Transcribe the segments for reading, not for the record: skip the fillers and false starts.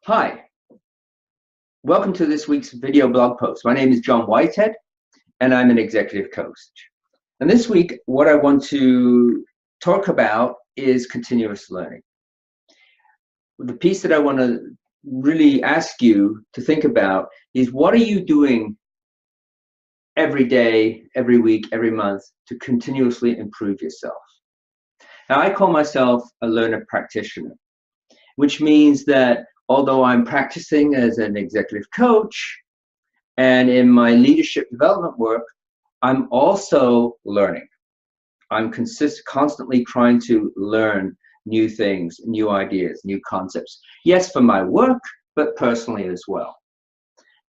Hi, welcome to this week's video blog post. My name is John Whitehead, and I'm an executive coach. And this week, what I want to talk about is continuous learning. The piece that I want to really ask you to think about is, what are you doing every day, every week, every month to continuously improve yourself? Now, I call myself a learner practitioner, which means that although I'm practicing as an executive coach and in my leadership development work, I'm also learning. I'm constantly trying to learn new things, new ideas, new concepts. Yes, for my work, but personally as well.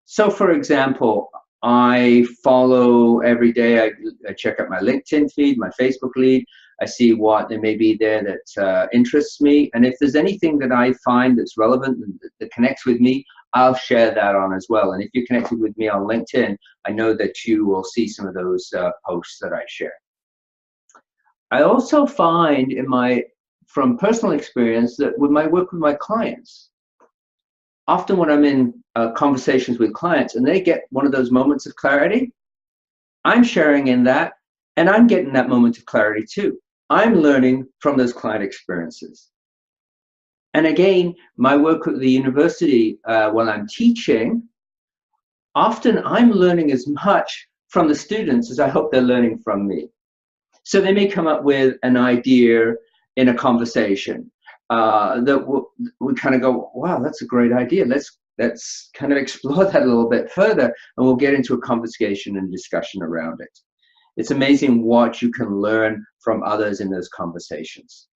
So for example, I follow every day, I check out my LinkedIn feed, my Facebook lead. I see what there may be there that interests me. And if there's anything that I find that's relevant, that connects with me, I'll share that on as well. And if you're connected with me on LinkedIn, I know that you will see some of those posts that I share. I also find from personal experience that with my work with my clients, often when I'm in conversations with clients and they get one of those moments of clarity, I'm sharing in that and I'm getting that moment of clarity too. I'm learning from those client experiences. And again, my work at the university, when I'm teaching, often I'm learning as much from the students as I hope they're learning from me. So they may come up with an idea in a conversation that we kind of go, wow, that's a great idea. Let's kind of explore that a little bit further, and we'll get into a conversation and discussion around it. It's amazing what you can learn from others in those conversations.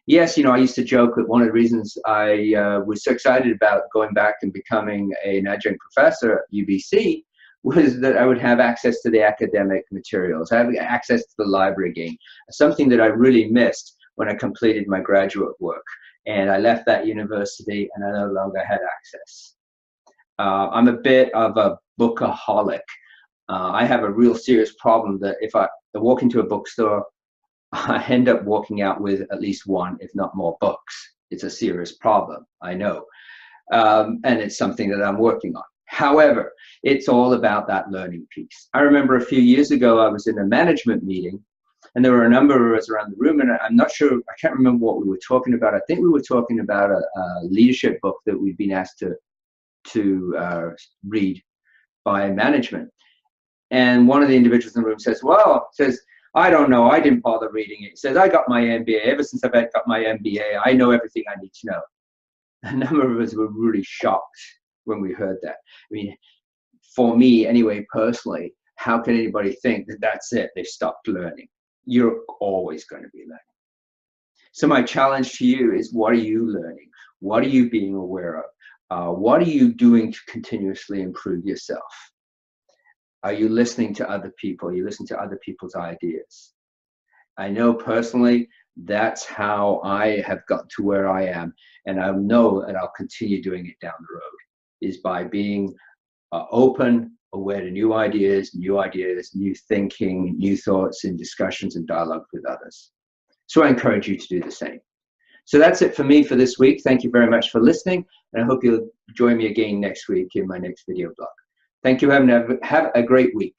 Yes, I used to joke that one of the reasons I was so excited about going back and becoming an adjunct professor at UBC was that I would have access to the academic materials. I have access to the library again, something that I really missed when I completed my graduate work. And I left that university and I no longer had access. I'm a bit of a bookaholic. I have a real serious problem that if I walk into a bookstore, I end up walking out with at least one, if not more books. It's a serious problem, I know. And it's something that I'm working on. However, it's all about that learning piece. I remember a few years ago, I was in a management meeting and there were a number of us around the room, and I'm not sure, I can't remember what we were talking about. I think we were talking about a leadership book that we'd been asked to read by management. And one of the individuals in the room says, I don't know, I didn't bother reading it. He says, I got my MBA. Ever since I've got my MBA, I know everything I need to know. A number of us were really shocked when we heard that. I mean, for me anyway, personally, how can anybody think that that's it, they've stopped learning? You're always going to be learning. So my challenge to you is, what are you learning? What are you being aware of? What are you doing to continuously improve yourself? Are you listening to other people? Are you listening to other people's ideas? I know personally that's how I have got to where I am, and I know that I'll continue doing it down the road, is by being open, aware to new ideas, new thinking, new thoughts and discussions and dialogue with others. So I encourage you to do the same. So that's it for me for this week. Thank you very much for listening, and I hope you'll join me again next week in my next video blog. Thank you, and have a great week.